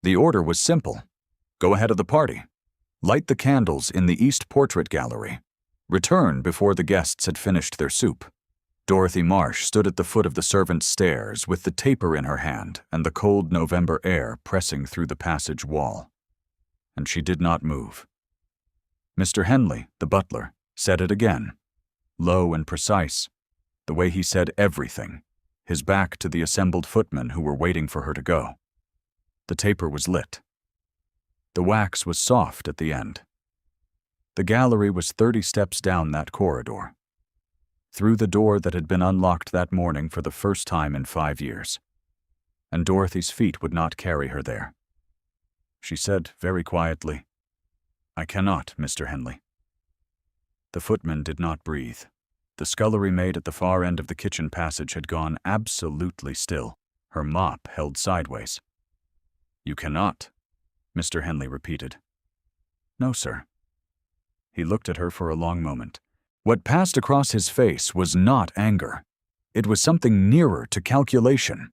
The order was simple. Go ahead of the party. Light the candles in the East Portrait Gallery. Return before the guests had finished their soup. Dorothy Marsh stood at the foot of the servants' stairs with the taper in her hand and the cold November air pressing through the passage wall. And she did not move. Mr. Henley, the butler, said it again, low and precise, the way he said everything, his back to the assembled footmen who were waiting for her to go. The taper was lit. The wax was soft at the end. The gallery was 30 steps down that corridor, through the door that had been unlocked that morning for the first time in 5 years. And Dorothy's feet would not carry her there. She said very quietly, "I cannot, Mr. Henley." The footman did not breathe. The scullery maid at the far end of the kitchen passage had gone absolutely still, her mop held sideways. "You cannot," Mr. Henley repeated. "No, sir." He looked at her for a long moment. What passed across his face was not anger. It was something nearer to calculation.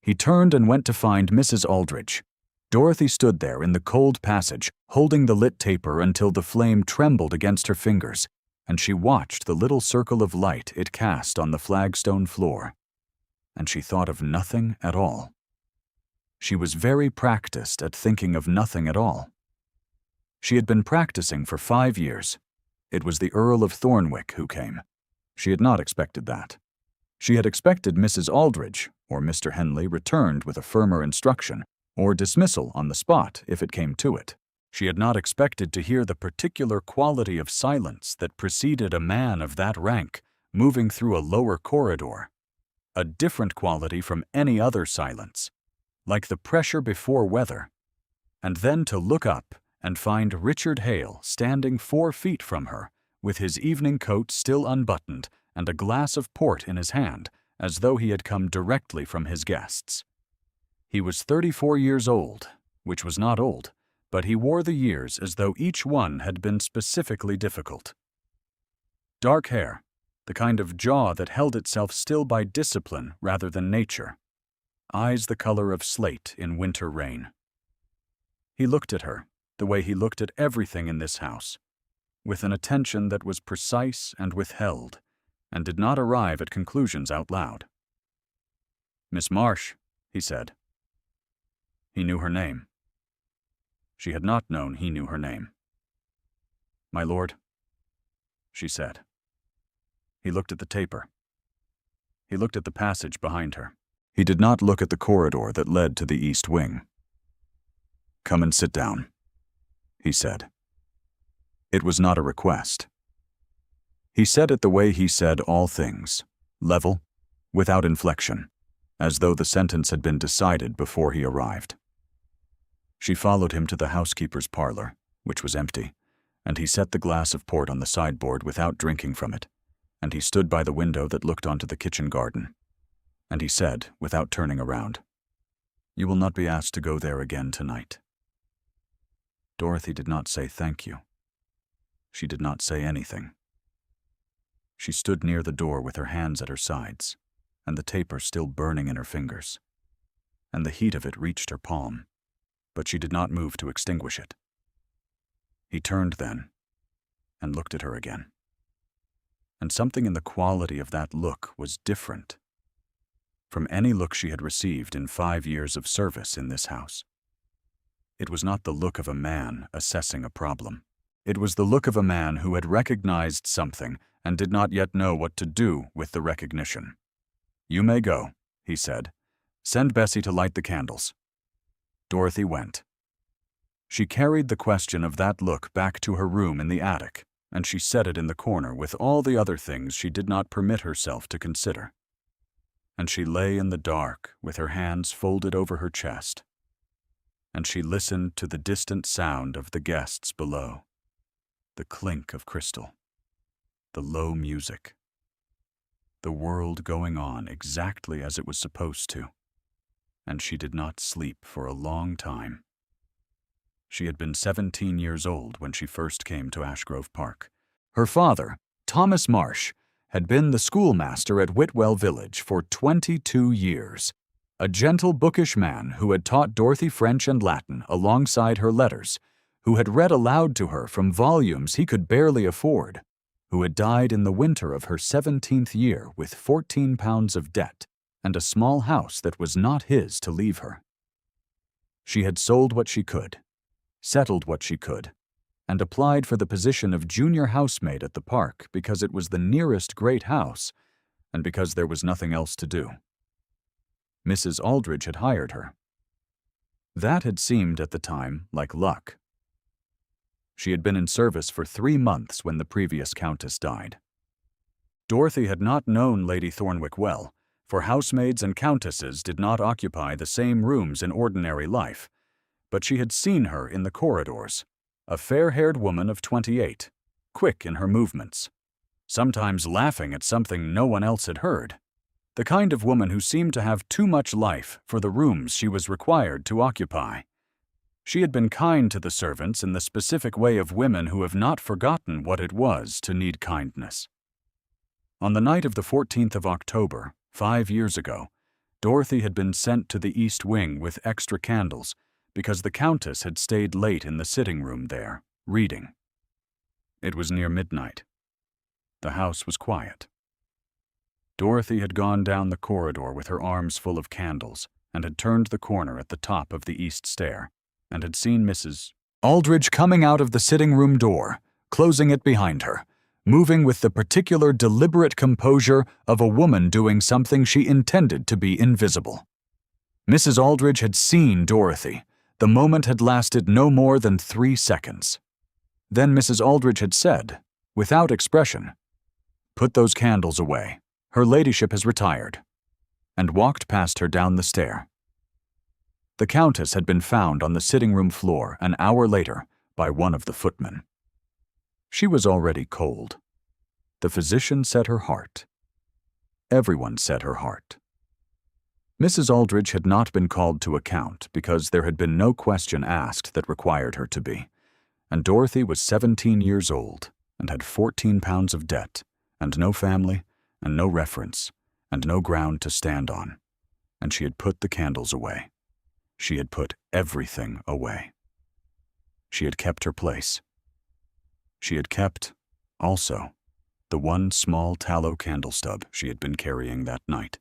He turned and went to find Mrs. Aldrich. Dorothy stood there in the cold passage, holding the lit taper until the flame trembled against her fingers, and she watched the little circle of light it cast on the flagstone floor. And she thought of nothing at all. She was very practiced at thinking of nothing at all. She had been practicing for 5 years. It was the Earl of Thornwick who came. She had not expected that. She had expected Mrs. Aldrich or Mr. Henley returned with a firmer instruction, or dismissal on the spot if it came to it. She had not expected to hear the particular quality of silence that preceded a man of that rank moving through a lower corridor, a different quality from any other silence, like the pressure before weather, and then to look up and find Richard Hale standing 4 feet from her, with his evening coat still unbuttoned and a glass of port in his hand, as though he had come directly from his guests. He was 34 years old, which was not old, but he wore the years as though each one had been specifically difficult. Dark hair, the kind of jaw that held itself still by discipline rather than nature. Eyes the color of slate in winter rain. He looked at her, the way he looked at everything in this house, with an attention that was precise and withheld, and did not arrive at conclusions out loud. "Miss Marsh," he said. He knew her name. She had not known he knew her name. "My lord," she said. He looked at the taper. He looked at the passage behind her. He did not look at the corridor that led to the east wing. "Come and sit down," he said. It was not a request. He said it the way he said all things, level, without inflection, as though the sentence had been decided before he arrived. She followed him to the housekeeper's parlor, which was empty, and he set the glass of port on the sideboard without drinking from it, and he stood by the window that looked onto the kitchen garden. And he said, without turning around, "You will not be asked to go there again tonight." Dorothy did not say thank you. She did not say anything. She stood near the door with her hands at her sides, and the taper still burning in her fingers, and the heat of it reached her palm, but she did not move to extinguish it. He turned then, and looked at her again. And something in the quality of that look was different from any look she had received in 5 years of service in this house. It was not the look of a man assessing a problem. It was the look of a man who had recognized something and did not yet know what to do with the recognition. "You may go," he said. "Send Bessie to light the candles." Dorothy went. She carried the question of that look back to her room in the attic, and she set it in the corner with all the other things she did not permit herself to consider. And she lay in the dark with her hands folded over her chest, and she listened to the distant sound of the guests below, the clink of crystal, the low music, the world going on exactly as it was supposed to, and she did not sleep for a long time. She had been 17 years old when she first came to Ashgrove Park. Her father, Thomas Marsh, had been the schoolmaster at Whitwell Village for 22 years, a gentle, bookish man who had taught Dorothy French and Latin alongside her letters, who had read aloud to her from volumes he could barely afford, who had died in the winter of her 17th year with 14 pounds of debt and a small house that was not his to leave her. She had sold what she could, settled what she could, and applied for the position of junior housemaid at the park because it was the nearest great house and because there was nothing else to do. Mrs. Aldridge had hired her. That had seemed at the time like luck. She had been in service for 3 months when the previous countess died. Dorothy had not known Lady Thornwick well, for housemaids and countesses did not occupy the same rooms in ordinary life, but she had seen her in the corridors, a fair-haired woman of 28, quick in her movements, sometimes laughing at something no one else had heard, the kind of woman who seemed to have too much life for the rooms she was required to occupy. She had been kind to the servants in the specific way of women who have not forgotten what it was to need kindness. On the night of the 14th of October, 5 years ago, Dorothy had been sent to the East Wing with extra candles because the Countess had stayed late in the sitting room there, reading. It was near midnight. The house was quiet. Dorothy had gone down the corridor with her arms full of candles and had turned the corner at the top of the east stair and had seen Mrs. Aldridge coming out of the sitting room door, closing it behind her, moving with the particular deliberate composure of a woman doing something she intended to be invisible. Mrs. Aldridge had seen Dorothy. The moment had lasted no more than 3 seconds. Then Mrs. Aldridge had said, without expression, "Put those candles away. Her ladyship has retired," and walked past her down the stair. The Countess had been found on the sitting room floor an hour later by one of the footmen. She was already cold. The physician said her heart. Everyone said her heart. Mrs. Aldridge had not been called to account because there had been no question asked that required her to be, and Dorothy was 17 years old and had 14 pounds of debt, and no family, and no reference, and no ground to stand on, and she had put the candles away. She had put everything away. She had kept her place. She had kept, also, the one small tallow candle stub she had been carrying that night.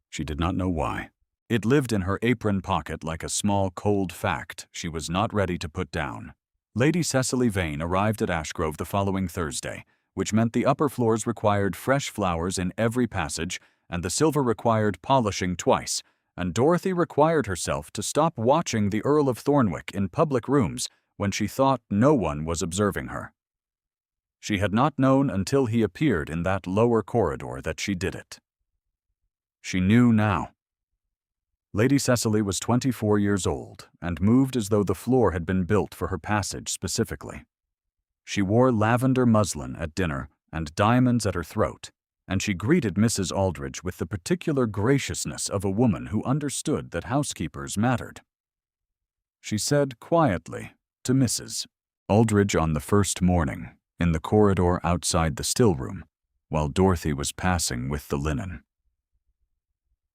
She did not know why. It lived in her apron pocket like a small cold fact she was not ready to put down. Lady Cecily Vane arrived at Ashgrove the following Thursday, which meant the upper floors required fresh flowers in every passage, and the silver required polishing twice, and Dorothy required herself to stop watching the Earl of Thornwick in public rooms when she thought no one was observing her. She had not known until he appeared in that lower corridor that she did it. She knew now. Lady Cecily was 24 years old and moved as though the floor had been built for her passage specifically. She wore lavender muslin at dinner and diamonds at her throat, and she greeted Mrs. Aldridge with the particular graciousness of a woman who understood that housekeepers mattered. She said quietly to Mrs. Aldridge on the first morning, in the corridor outside the still room, while Dorothy was passing with the linen,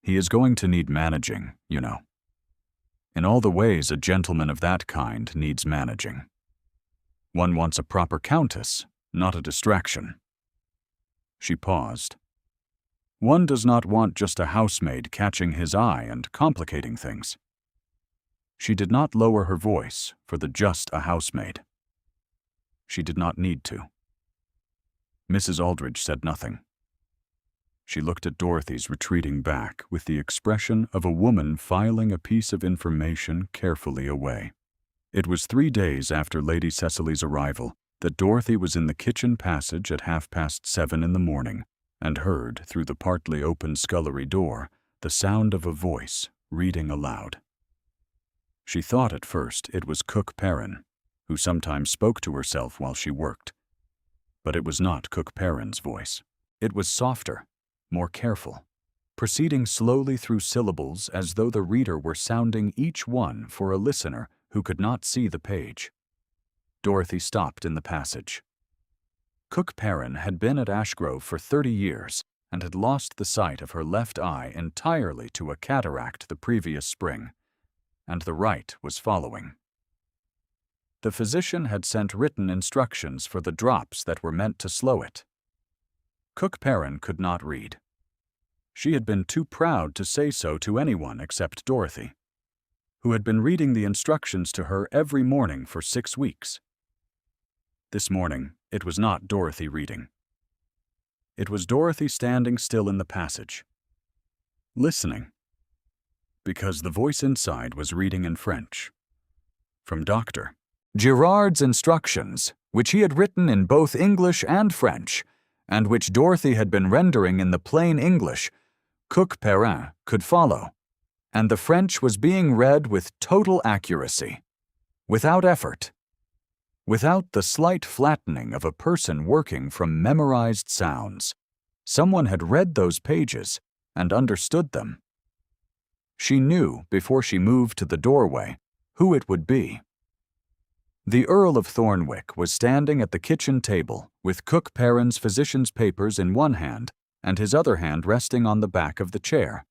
"He is going to need managing, you know. In all the ways a gentleman of that kind needs managing. One wants a proper countess, not a distraction." She paused. One does not want just a housemaid catching his eye and complicating things. She did not lower her voice for the just a housemaid. She did not need to. Mrs. Aldridge said nothing. She looked at Dorothy's retreating back with the expression of a woman filing a piece of information carefully away. It was 3 days after Lady Cecily's arrival that Dorothy was in the kitchen passage at 7:30 in the morning and heard, through the partly open scullery door, the sound of a voice reading aloud. She thought at first it was Cook Perrin, who sometimes spoke to herself while she worked. But it was not Cook Perrin's voice. It was softer, more careful, proceeding slowly through syllables as though the reader were sounding each one for a listener who could not see the page. Dorothy stopped in the passage. Cook Perrin had been at Ashgrove for 30 years and had lost the sight of her left eye entirely to a cataract the previous spring, and the right was following. The physician had sent written instructions for the drops that were meant to slow it. Cook Perrin could not read. She had been too proud to say so to anyone except Dorothy, who had been reading the instructions to her every morning for 6 weeks. This morning, it was not Dorothy reading. It was Dorothy standing still in the passage, listening, because the voice inside was reading in French. From Dr. Girard's instructions, which he had written in both English and French, and which Dorothy had been rendering in the plain English, Cook Perrin could follow, and the French was being read with total accuracy, without effort, without the slight flattening of a person working from memorized sounds. Someone had read those pages and understood them. She knew, before she moved to the doorway, who it would be. The Earl of Thornwick was standing at the kitchen table with Cook Perrin's physician's papers in one hand and his other hand resting on the back of the chair,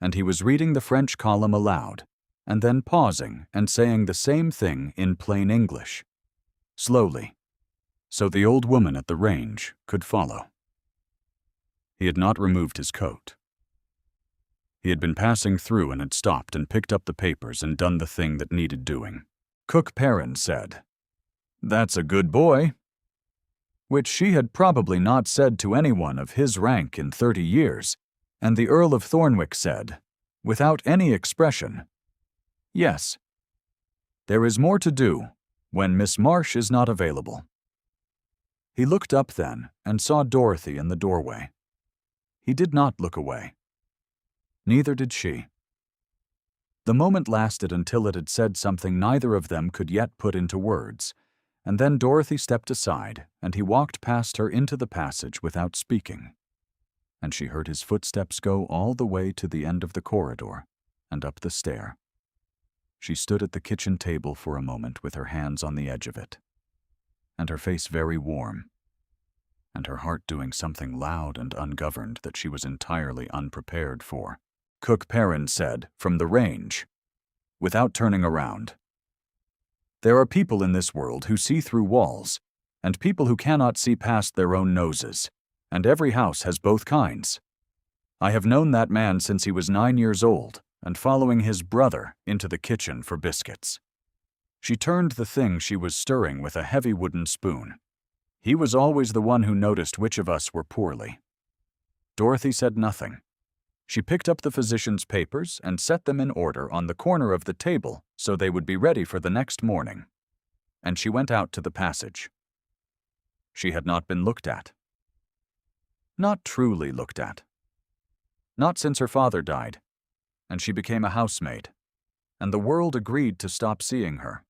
and he was reading the French column aloud, and then pausing and saying the same thing in plain English, slowly, so the old woman at the range could follow. He had not removed his coat. He had been passing through and had stopped and picked up the papers and done the thing that needed doing. Cook Perrin said, "That's a good boy," which she had probably not said to anyone of his rank in 30 years, and the Earl of Thornwick said, without any expression, "Yes, there is more to do when Miss Marsh is not available." He looked up then and saw Dorothy in the doorway. He did not look away. Neither did she. The moment lasted until it had said something neither of them could yet put into words, and then Dorothy stepped aside, and he walked past her into the passage without speaking. And she heard his footsteps go all the way to the end of the corridor and up the stair. She stood at the kitchen table for a moment with her hands on the edge of it, and her face very warm, and her heart doing something loud and ungoverned that she was entirely unprepared for. Cook Perrin said, from the range, without turning around, "There are people in this world who see through walls, and people who cannot see past their own noses, and every house has both kinds. I have known that man since he was 9 years old, and following his brother into the kitchen for biscuits." She turned the thing she was stirring with a heavy wooden spoon. "He was always the one who noticed which of us were poorly." Dorothy said nothing. She picked up the physician's papers and set them in order on the corner of the table so they would be ready for the next morning, and she went out to the passage. She had not been looked at. Not truly looked at. Not since her father died, and she became a housemaid, and the world agreed to stop seeing her.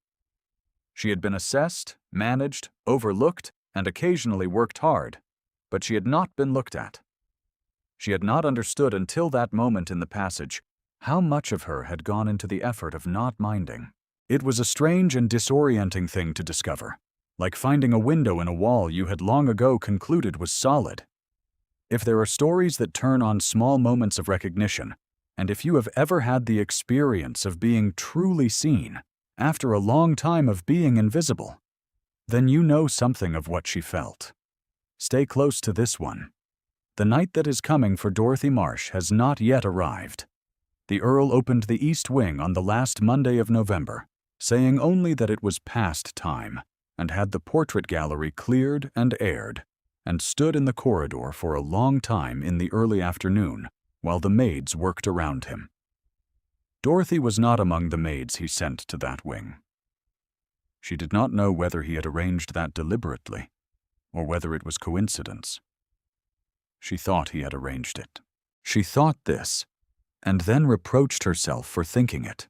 She had been assessed, managed, overlooked, and occasionally worked hard, but she had not been looked at. She had not understood until that moment in the passage how much of her had gone into the effort of not minding. It was a strange and disorienting thing to discover, like finding a window in a wall you had long ago concluded was solid. If there are stories that turn on small moments of recognition, and if you have ever had the experience of being truly seen after a long time of being invisible, then you know something of what she felt. Stay close to this one. The night that is coming for Dorothy Marsh has not yet arrived. The Earl opened the East Wing on the last Monday of November, saying only that it was past time, and had the portrait gallery cleared and aired, and stood in the corridor for a long time in the early afternoon, while the maids worked around him. Dorothy was not among the maids he sent to that wing. She did not know whether he had arranged that deliberately, or whether it was coincidence. She thought he had arranged it. She thought this, and then reproached herself for thinking it.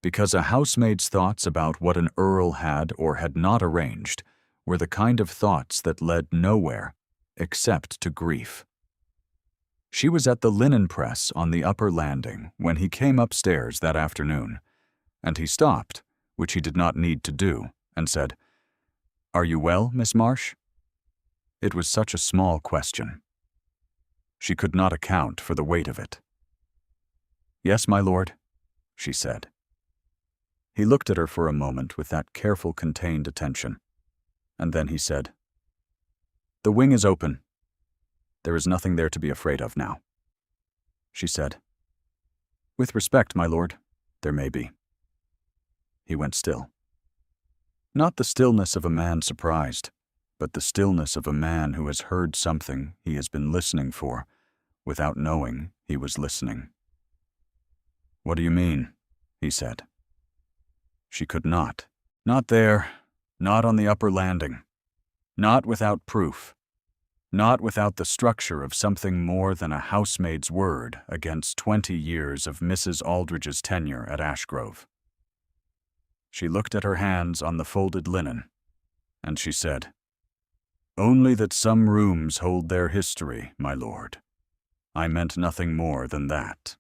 Because a housemaid's thoughts about what an earl had or had not arranged were the kind of thoughts that led nowhere except to grief. She was at the linen press on the upper landing when he came upstairs that afternoon, and he stopped, which he did not need to do, and said, "Are you well, Miss Marsh?" It was such a small question. She could not account for the weight of it. "Yes, my lord," she said. He looked at her for a moment with that careful, contained attention, and then he said, "The wing is open. There is nothing there to be afraid of now." She said, "With respect, my lord, there may be." He went still. Not the stillness of a man surprised, but the stillness of a man who has heard something he has been listening for, without knowing he was listening. "What do you mean?" he said. She could not. Not there, not on the upper landing. Not without proof. Not without the structure of something more than a housemaid's word against 20 years of Mrs. Aldridge's tenure at Ashgrove. She looked at her hands on the folded linen, and she said, "Only that some rooms hold their history, my lord. I meant nothing more than that."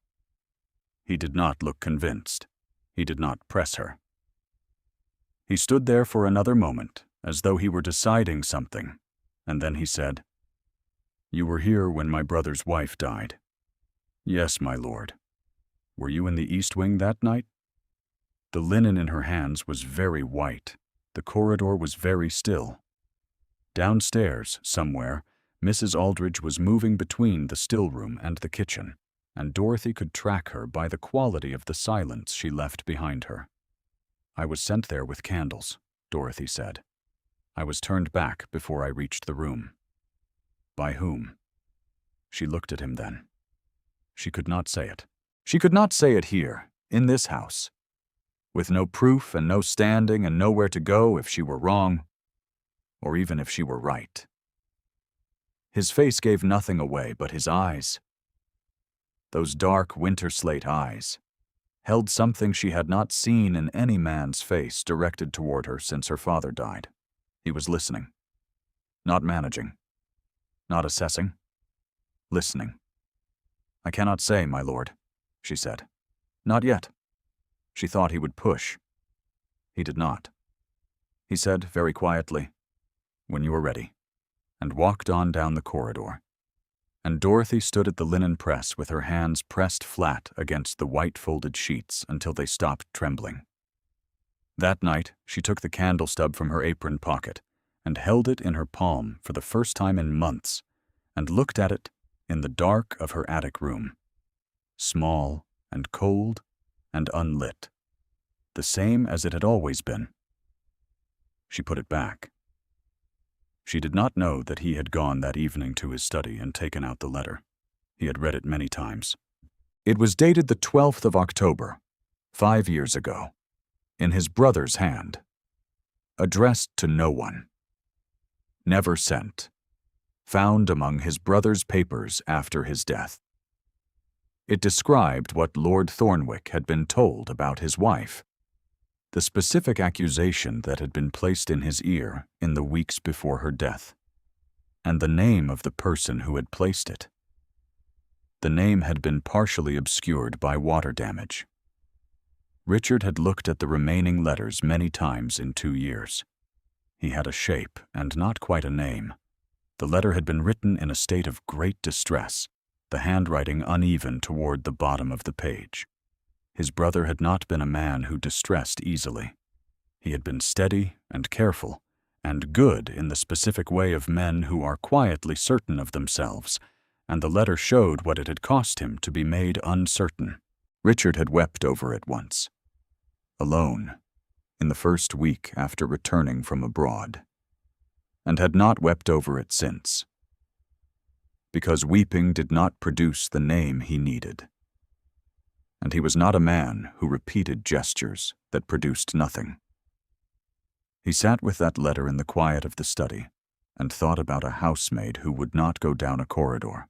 He did not look convinced. He did not press her. He stood there for another moment, as though he were deciding something, and then he said, "You were here when my brother's wife died." "Yes, my lord." "Were you in the East Wing that night?" The linen in her hands was very white. The corridor was very still. Downstairs, somewhere, Mrs. Aldridge was moving between the still room and the kitchen, and Dorothy could track her by the quality of the silence she left behind her. "I was sent there with candles," Dorothy said. "I was turned back before I reached the room." "By whom?" She looked at him then. She could not say it. She could not say it here, in this house. With no proof and no standing and nowhere to go if she were wrong, or even if she were right. His face gave nothing away but his eyes. Those dark winter slate eyes held something she had not seen in any man's face directed toward her since her father died. He was listening. Not managing. Not assessing. Listening. "I cannot say, my lord," she said. "Not yet." She thought he would push. He did not. He said very quietly, "When you are ready," and walked on down the corridor. And Dorothy stood at the linen press with her hands pressed flat against the white folded sheets until they stopped trembling. That night, she took the candle stub from her apron pocket and held it in her palm for the first time in months and looked at it in the dark of her attic room. Small and cold and unlit, the same as it had always been. She put it back. She did not know that he had gone that evening to his study and taken out the letter. He had read it many times. It was dated the 12th of October, 5 years ago, in his brother's hand. Addressed to no one. Never sent. Found among his brother's papers after his death. It described what Lord Thornwick had been told about his wife. The specific accusation that had been placed in his ear in the weeks before her death, and the name of the person who had placed it. The name had been partially obscured by water damage. Richard had looked at the remaining letters many times in 2 years. He had a shape and not quite a name. The letter had been written in a state of great distress, the handwriting uneven toward the bottom of the page. His brother had not been a man who distressed easily. He had been steady and careful, and good in the specific way of men who are quietly certain of themselves, and the letter showed what it had cost him to be made uncertain. Richard had wept over it once. Alone, in the first week after returning from abroad, and had not wept over it since. Because weeping did not produce the name he needed. And he was not a man who repeated gestures that produced nothing. He sat with that letter in the quiet of the study and thought about a housemaid who would not go down a corridor,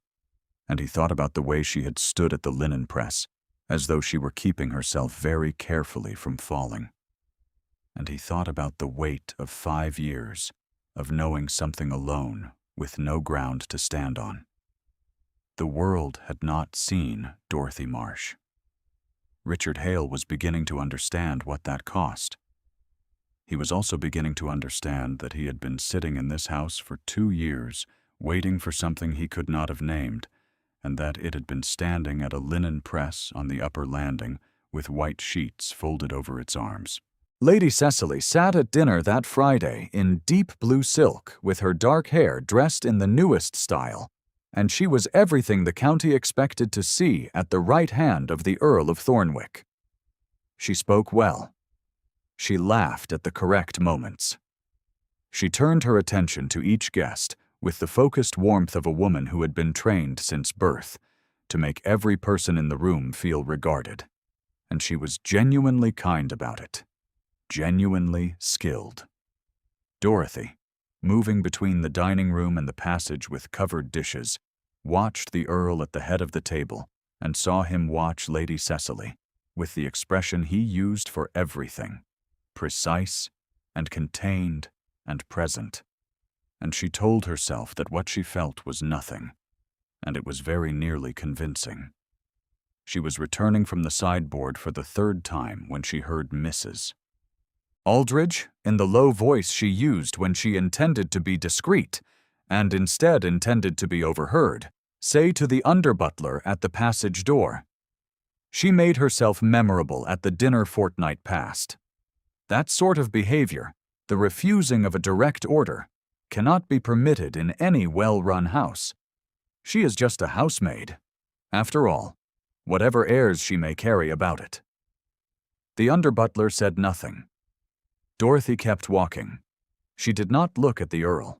and he thought about the way she had stood at the linen press as though she were keeping herself very carefully from falling, and he thought about the weight of 5 years of knowing something alone with no ground to stand on. The world had not seen Dorothy Marsh. Richard Hale was beginning to understand what that cost. He was also beginning to understand that he had been sitting in this house for 2 years, waiting for something he could not have named, and that it had been standing at a linen press on the upper landing with white sheets folded over its arms. Lady Cecily sat at dinner that Friday in deep blue silk with her dark hair dressed in the newest style, and she was everything the county expected to see at the right hand of the Earl of Thornwick. She spoke well. She laughed at the correct moments. She turned her attention to each guest with the focused warmth of a woman who had been trained since birth to make every person in the room feel regarded, and she was genuinely kind about it, genuinely skilled. Dorothy, moving between the dining room and the passage with covered dishes, watched the Earl at the head of the table and saw him watch Lady Cecily with the expression he used for everything, precise and contained and present. And she told herself that what she felt was nothing, and it was very nearly convincing. She was returning from the sideboard for the third time when she heard Mrs. Aldridge, in the low voice she used when she intended to be discreet, and instead intended to be overheard, say to the under-butler at the passage door. She made herself memorable at the dinner fortnight past. That sort of behavior, the refusing of a direct order, cannot be permitted in any well-run house. She is just a housemaid, after all, whatever airs she may carry about it. The under-butler said nothing. Dorothy kept walking. She did not look at the Earl.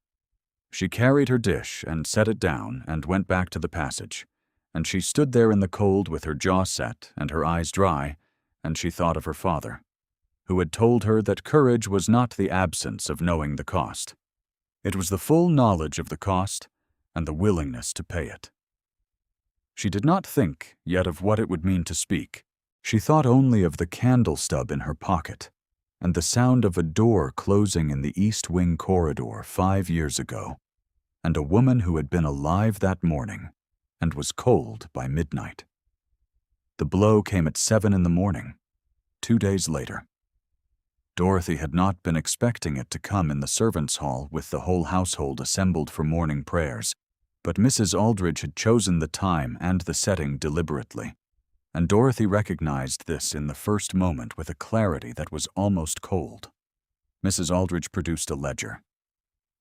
She carried her dish and set it down and went back to the passage, and she stood there in the cold with her jaw set and her eyes dry, and she thought of her father, who had told her that courage was not the absence of knowing the cost. It was the full knowledge of the cost and the willingness to pay it. She did not think yet of what it would mean to speak. She thought only of the candle stub in her pocket and the sound of a door closing in the East Wing corridor 5 years ago, and a woman who had been alive that morning and was cold by midnight. The blow came at 7 in the morning, 2 days later. Dorothy had not been expecting it to come in the servants' hall with the whole household assembled for morning prayers, but Mrs. Aldridge had chosen the time and the setting deliberately, and Dorothy recognized this in the first moment with a clarity that was almost cold. Mrs. Aldridge produced a ledger.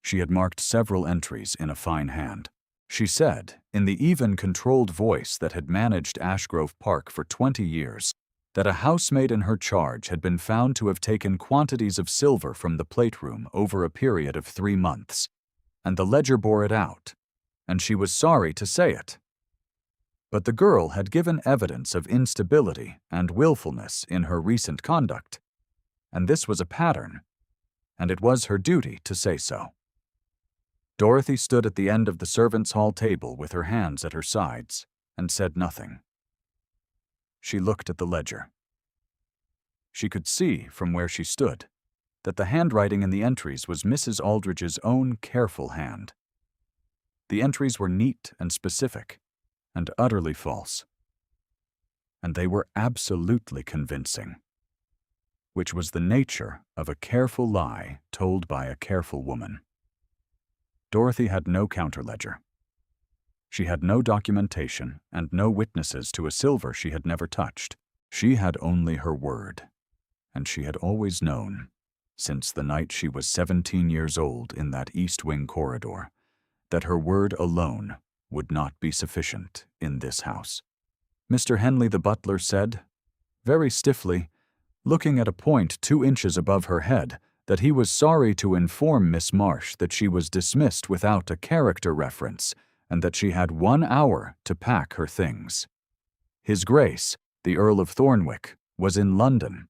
She had marked several entries in a fine hand. She said, in the even, controlled voice that had managed Ashgrove Park for 20 years, that a housemaid in her charge had been found to have taken quantities of silver from the plate room over a period of 3 months, and the ledger bore it out, and she was sorry to say it. But the girl had given evidence of instability and willfulness in her recent conduct, and this was a pattern, and it was her duty to say so. Dorothy stood at the end of the servants' hall table with her hands at her sides and said nothing. She looked at the ledger. She could see from where she stood that the handwriting in the entries was Mrs. Aldridge's own careful hand. The entries were neat and specific, and utterly false. And they were absolutely convincing, which was the nature of a careful lie told by a careful woman. Dorothy had no counterledger. She had no documentation and no witnesses to a silver she had never touched. She had only her word, and she had always known, since the night she was 17 years old in that East Wing corridor, that her word alone would not be sufficient in this house. Mr. Henley the butler said, very stiffly, looking at a point 2 inches above her head, that he was sorry to inform Miss Marsh that she was dismissed without a character reference, and that she had 1 hour to pack her things. His Grace, the Earl of Thornwick, was in London.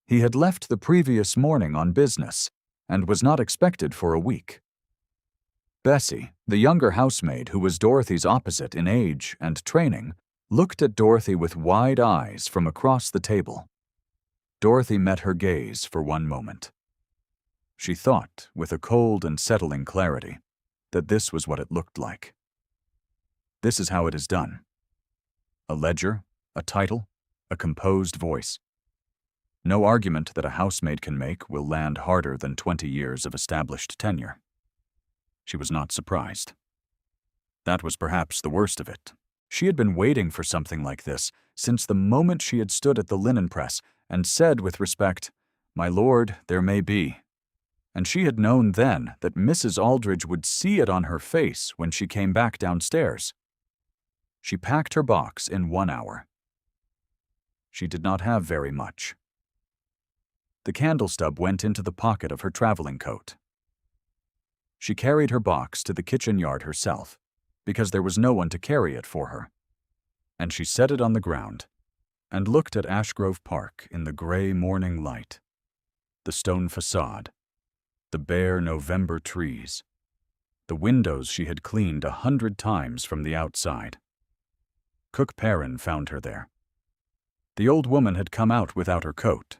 He had left the previous morning on business, and was not expected for a week. Bessie, the younger housemaid who was Dorothy's opposite in age and training, looked at Dorothy with wide eyes from across the table. Dorothy met her gaze for 1 moment. She thought, with a cold and settling clarity, that this was what it looked like. This is how it is done. A ledger, a title, a composed voice. No argument that a housemaid can make will land harder than 20 years of established tenure. She was not surprised. That was perhaps the worst of it. She had been waiting for something like this since the moment she had stood at the linen press and said with respect, "My lord, there may be." And she had known then that Mrs. Aldridge would see it on her face when she came back downstairs. She packed her box in 1 hour. She did not have very much. The candle stub went into the pocket of her traveling coat. She carried her box to the kitchen yard herself, because there was no one to carry it for her, and she set it on the ground and looked at Ashgrove Park in the gray morning light, the stone facade, the bare November trees, the windows she had cleaned 100 times from the outside. Cook Perrin found her there. The old woman had come out without her coat,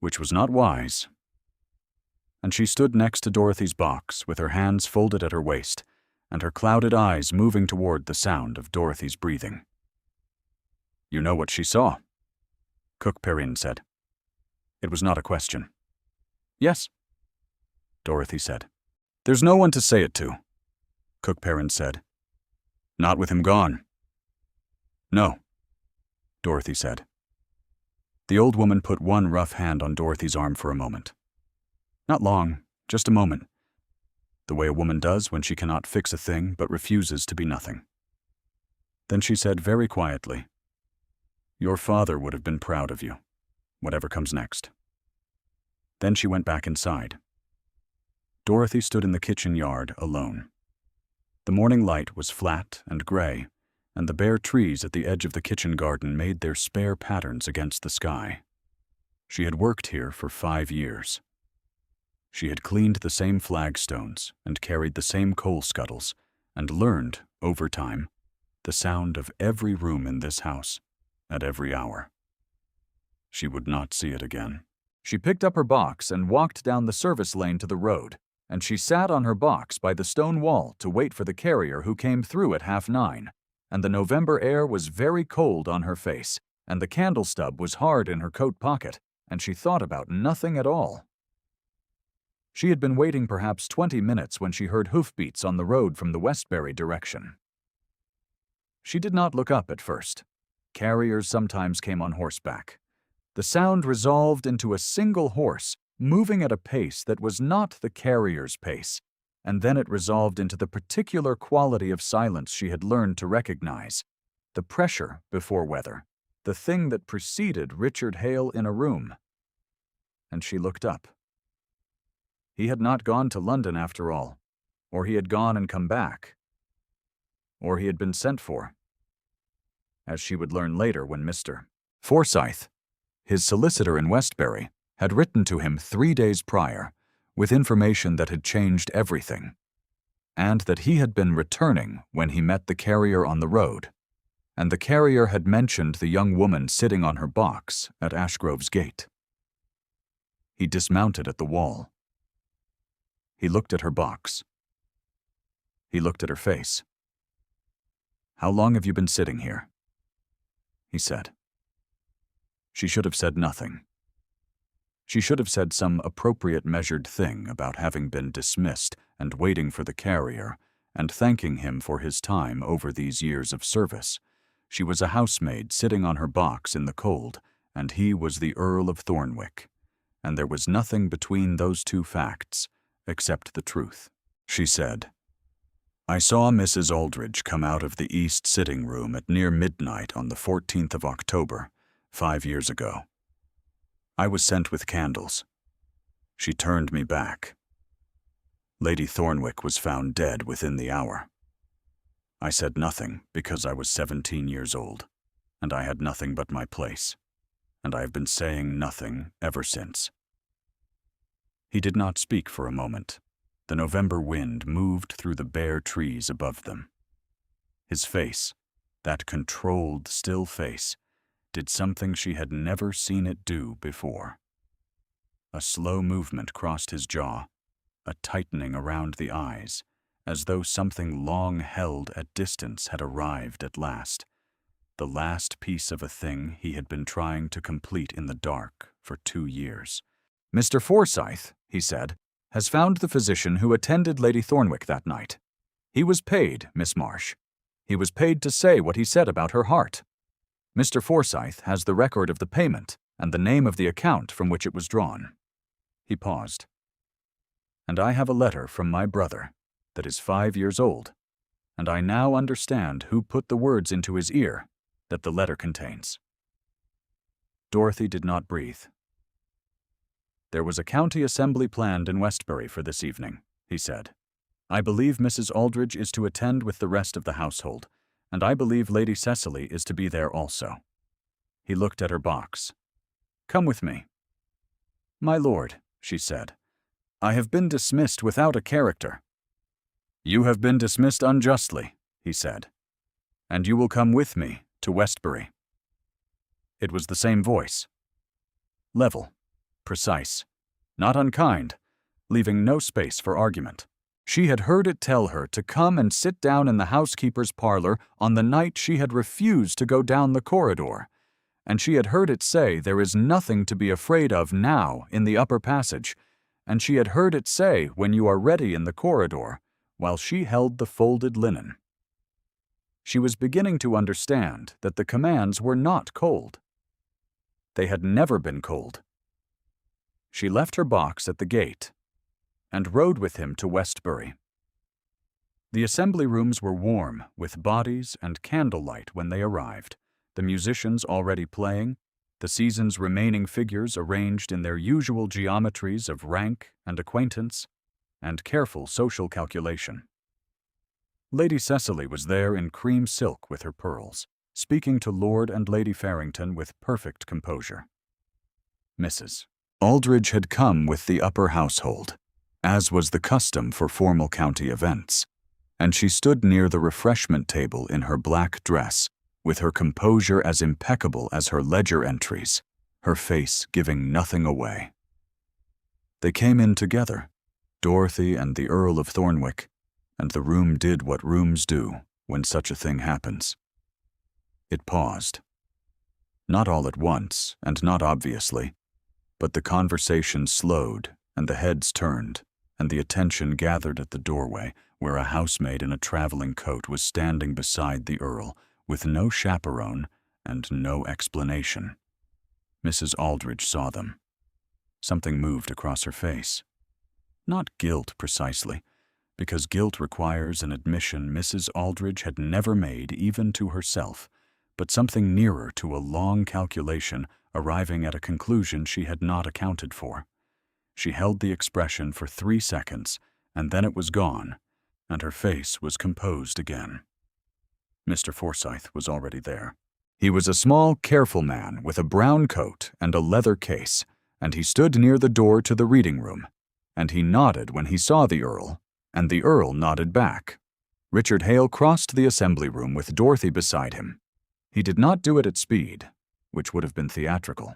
which was not wise, and she stood next to Dorothy's box with her hands folded at her waist and her clouded eyes moving toward the sound of Dorothy's breathing. "You know what she saw?" Cook Perrin said. It was not a question. "Yes," Dorothy said. "There's no one to say it to," Cook Perrin said. "Not with him gone." "No," Dorothy said. The old woman put one rough hand on Dorothy's arm for a moment. Not long, just a moment. The way a woman does when she cannot fix a thing but refuses to be nothing. Then she said very quietly, "Your father would have been proud of you, whatever comes next." Then she went back inside. Dorothy stood in the kitchen yard alone. The morning light was flat and gray, and the bare trees at the edge of the kitchen garden made their spare patterns against the sky. She had worked here for 5 years. She had cleaned the same flagstones and carried the same coal scuttles and learned, over time, the sound of every room in this house at every hour. She would not see it again. She picked up her box and walked down the service lane to the road, and she sat on her box by the stone wall to wait for the carrier who came through at 9:30, and the November air was very cold on her face, and the candle stub was hard in her coat pocket, and she thought about nothing at all. She had been waiting perhaps 20 minutes when she heard hoofbeats on the road from the Westbury direction. She did not look up at first. Carriers sometimes came on horseback. The sound resolved into a single horse, moving at a pace that was not the carrier's pace, and then it resolved into the particular quality of silence she had learned to recognize, the pressure before weather, the thing that preceded Richard Hale in a room. And she looked up. He had not gone to London after all, or he had gone and come back, or he had been sent for, as she would learn later when Mr. Forsyth, his solicitor in Westbury, had written to him 3 days prior, with information that had changed everything, and that he had been returning when he met the carrier on the road, and the carrier had mentioned the young woman sitting on her box at Ashgrove's gate. He dismounted at the wall. He looked at her box. He looked at her face. "How long have you been sitting here?" he said. She should have said nothing. She should have said some appropriate measured thing about having been dismissed and waiting for the carrier and thanking him for his time over these years of service. She was a housemaid sitting on her box in the cold, and he was the Earl of Thornwick, and there was nothing between those two facts except the truth. She said, "I saw Mrs. Aldridge come out of the east sitting room at near midnight on the 14th of October, 5 years ago. I was sent with candles. She turned me back. Lady Thornwick was found dead within the hour. I said nothing because I was 17 years old, and I had nothing but my place, and I have been saying nothing ever since." He did not speak for a moment. The November wind moved through the bare trees above them. His face, that controlled, still face, did something she had never seen it do before. A slow movement crossed his jaw, a tightening around the eyes, as though something long held at distance had arrived at last, the last piece of a thing he had been trying to complete in the dark for 2 years. "Mr. Forsyth," he said, "has found the physician who attended Lady Thornwick that night. He was paid, Miss Marsh. He was paid to say what he said about her heart. Mr. Forsyth has the record of the payment and the name of the account from which it was drawn." He paused. "And I have a letter from my brother that is 5 years old, and I now understand who put the words into his ear that the letter contains." Dorothy did not breathe. "There was a county assembly planned in Westbury for this evening," he said. "I believe Mrs. Aldridge is to attend with the rest of the household, and I believe Lady Cecily is to be there also." He looked at her box. "Come with me." "My lord," she said, "I have been dismissed without a character." "You have been dismissed unjustly," he said, "and you will come with me to Westbury." It was the same voice. Level, precise, not unkind, leaving no space for argument. She had heard it tell her to come and sit down in the housekeeper's parlor on the night she had refused to go down the corridor, and she had heard it say there is nothing to be afraid of now in the upper passage, and she had heard it say when you are ready in the corridor, while she held the folded linen. She was beginning to understand that the commands were not cold. They had never been cold. She left her box at the gate and rode with him to Westbury. The assembly rooms were warm with bodies and candlelight when they arrived, the musicians already playing, the season's remaining figures arranged in their usual geometries of rank and acquaintance and careful social calculation. Lady Cecily was there in cream silk with her pearls, speaking to Lord and Lady Farrington with perfect composure. Mrs. Aldridge had come with the upper household, as was the custom for formal county events, and she stood near the refreshment table in her black dress, with her composure as impeccable as her ledger entries, her face giving nothing away. They came in together, Dorothy and the Earl of Thornwick, and the room did what rooms do when such a thing happens. It paused. Not all at once, and not obviously, but the conversation slowed, and the heads turned, and the attention gathered at the doorway, where a housemaid in a traveling coat was standing beside the Earl, with no chaperone and no explanation. Mrs. Aldridge saw them. Something moved across her face. Not guilt precisely, because guilt requires an admission Mrs. Aldridge had never made even to herself, but something nearer to a long calculation arriving at a conclusion she had not accounted for. She held the expression for 3 seconds, and then it was gone, and her face was composed again. Mr. Forsyth was already there. He was a small, careful man with a brown coat and a leather case, and he stood near the door to the reading room, and he nodded when he saw the Earl, and the Earl nodded back. Richard Hale crossed the assembly room with Dorothy beside him. He did not do it at speed, which would have been theatrical.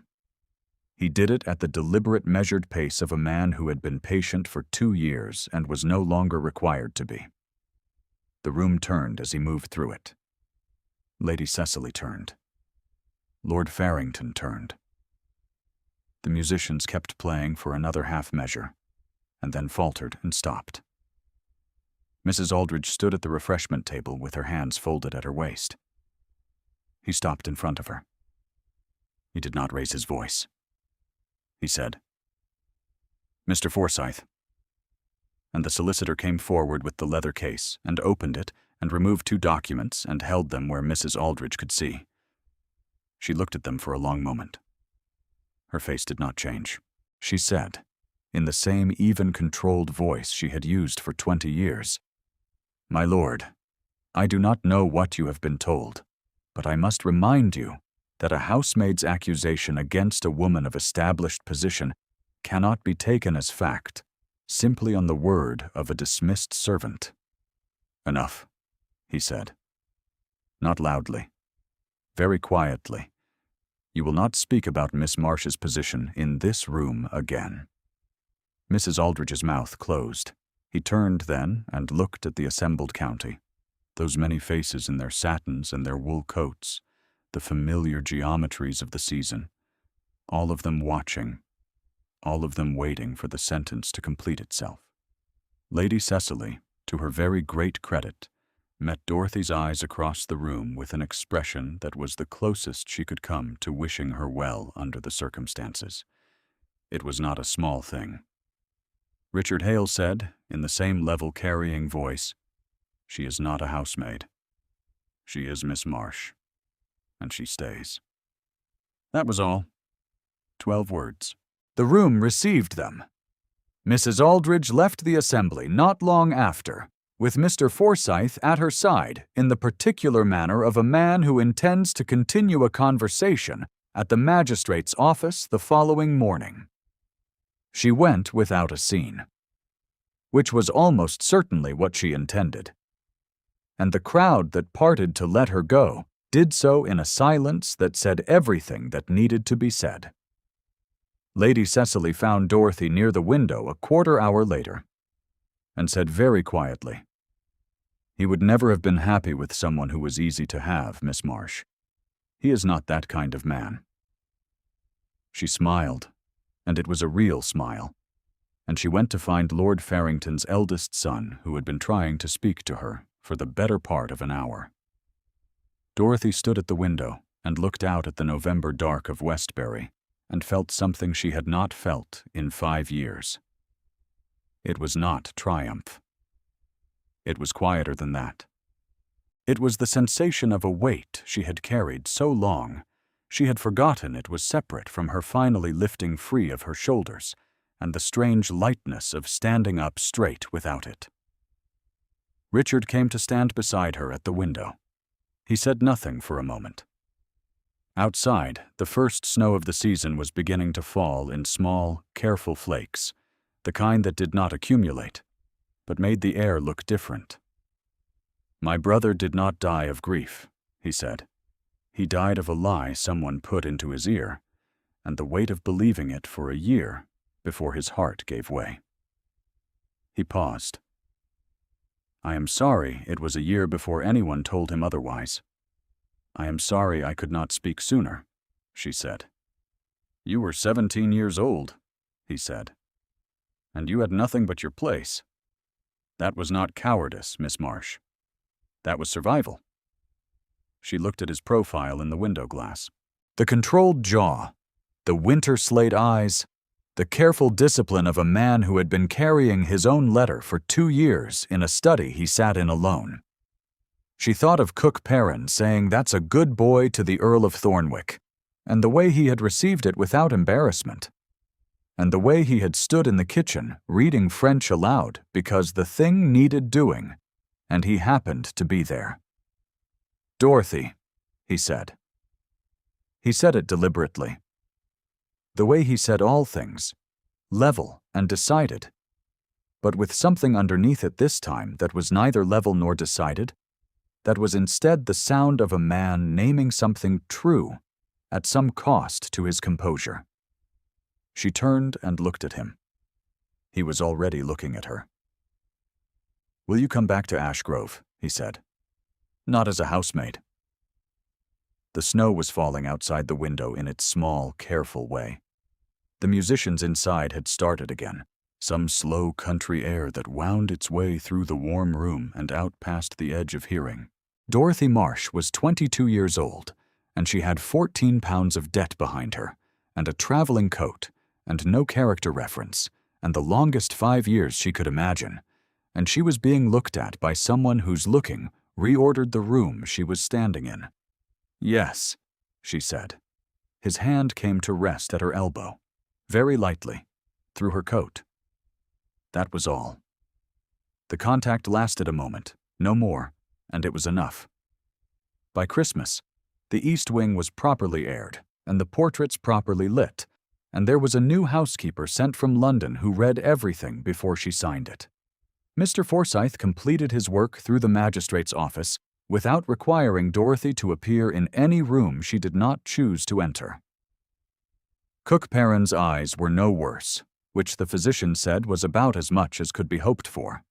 He did it at the deliberate, measured pace of a man who had been patient for 2 years and was no longer required to be. The room turned as he moved through it. Lady Cecily turned. Lord Farrington turned. The musicians kept playing for another half measure, and then faltered and stopped. Mrs. Aldridge stood at the refreshment table with her hands folded at her waist. He stopped in front of her. He did not raise his voice. He said, "Mr. Forsyth." And the solicitor came forward with the leather case and opened it and removed 2 documents and held them where Mrs. Aldridge could see. She looked at them for a long moment. Her face did not change. She said, in the same even, controlled voice she had used for 20 years, "My lord, I do not know what you have been told, but I must remind you that a housemaid's accusation against a woman of established position cannot be taken as fact, simply on the word of a dismissed servant." "Enough," he said. Not loudly. Very quietly. "You will not speak about Miss Marsh's position in this room again." Mrs. Aldridge's mouth closed. He turned then and looked at the assembled county, those many faces in their satins and their wool coats, the familiar geometries of the season, all of them watching, all of them waiting for the sentence to complete itself. Lady Cecily, to her very great credit, met Dorothy's eyes across the room with an expression that was the closest she could come to wishing her well under the circumstances. It was not a small thing. Richard Hale said, in the same level-carrying voice, "She is not a housemaid. She is Miss Marsh, and she stays." That was all. 12 words. The room received them. Mrs. Aldridge left the assembly not long after, with Mr. Forsyth at her side in the particular manner of a man who intends to continue a conversation at the magistrate's office the following morning. She went without a scene, which was almost certainly what she intended. And the crowd that parted to let her go did so in a silence that said everything that needed to be said. Lady Cecily found Dorothy near the window a quarter-hour later, and said very quietly, "He would never have been happy with someone who was easy to have, Miss Marsh. He is not that kind of man." She smiled, and it was a real smile, and she went to find Lord Farrington's eldest son, who had been trying to speak to her for the better part of an hour. Dorothy stood at the window and looked out at the November dark of Westbury, and felt something she had not felt in 5 years. It was not triumph. It was quieter than that. It was the sensation of a weight she had carried so long, she had forgotten it was separate from her finally lifting free of her shoulders, and the strange lightness of standing up straight without it. Richard came to stand beside her at the window. He said nothing for a moment. Outside, the first snow of the season was beginning to fall in small, careful flakes, the kind that did not accumulate, but made the air look different. "My brother did not die of grief," he said. "He died of a lie someone put into his ear, and the weight of believing it for a year before his heart gave way." He paused. "I am sorry it was a year before anyone told him otherwise. I am sorry I could not speak sooner," she said. "You were 17 years old," he said. "And you had nothing but your place. That was not cowardice, Miss Marsh. That was survival." She looked at his profile in the window glass. The controlled jaw, the winter slate eyes, the careful discipline of a man who had been carrying his own letter for 2 years in a study he sat in alone. She thought of Cook Perrin saying "that's a good boy" to the Earl of Thornwick, and the way he had received it without embarrassment, and the way he had stood in the kitchen reading French aloud because the thing needed doing, and he happened to be there. "Dorothy," he said. He said it deliberately. The way he said all things, level and decided, but with something underneath it this time that was neither level nor decided, that was instead the sound of a man naming something true at some cost to his composure. She turned and looked at him. He was already looking at her. "Will you come back to Ashgrove?" he said. "Not as a housemaid." The snow was falling outside the window in its small, careful way. The musicians inside had started again, some slow country air that wound its way through the warm room and out past the edge of hearing. Dorothy Marsh was 22 years old, and she had 14 pounds of debt behind her, and a traveling coat, and no character reference, and the longest 5 years she could imagine, and she was being looked at by someone whose looking reordered the room she was standing in. "Yes," she said. His hand came to rest at her elbow, very lightly, through her coat. That was all. The contact lasted a moment, no more, and it was enough. By Christmas, the East Wing was properly aired, and the portraits properly lit, and there was a new housekeeper sent from London who read everything before she signed it. Mr. Forsyth completed his work through the magistrate's office without requiring Dorothy to appear in any room she did not choose to enter. Cook Perrin's eyes were no worse, which the physician said was about as much as could be hoped for.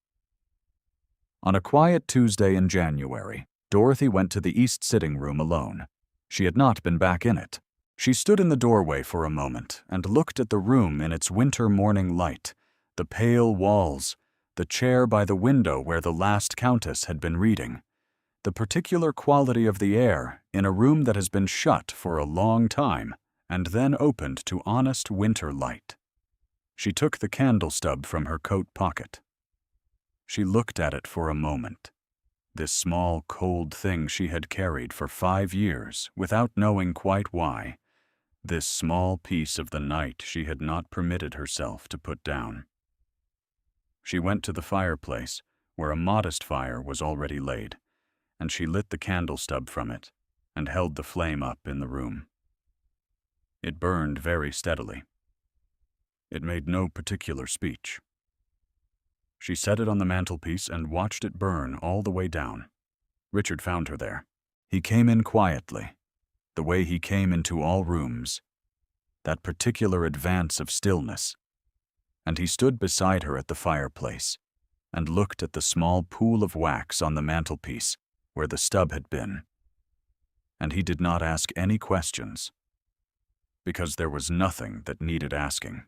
On a quiet Tuesday in January, Dorothy went to the east sitting room alone. She had not been back in it. She stood in the doorway for a moment and looked at the room in its winter morning light, the pale walls, the chair by the window where the last countess had been reading, the particular quality of the air in a room that has been shut for a long time and then opened to honest winter light. She took the candle stub from her coat pocket. She looked at it for a moment. This small, cold thing she had carried for 5 years without knowing quite why. This small piece of the night she had not permitted herself to put down. She went to the fireplace, where a modest fire was already laid, and she lit the candle stub from it and held the flame up in the room. It burned very steadily. It made no particular speech. She set it on the mantelpiece and watched it burn all the way down. Richard found her there. He came in quietly, the way he came into all rooms, that particular advance of stillness, and he stood beside her at the fireplace and looked at the small pool of wax on the mantelpiece where the stub had been. And he did not ask any questions, because there was nothing that needed asking.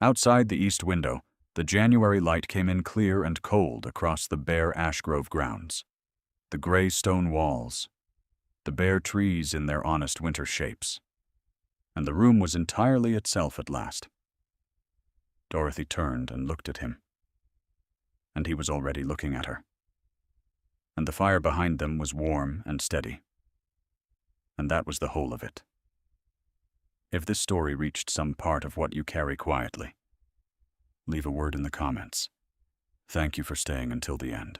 Outside the east window, the January light came in clear and cold across the bare Ashgrove grounds, the gray stone walls, the bare trees in their honest winter shapes, and the room was entirely itself at last. Dorothy turned and looked at him, and he was already looking at her. And the fire behind them was warm and steady. And that was the whole of it. If this story reached some part of what you carry quietly, leave a word in the comments. Thank you for staying until the end.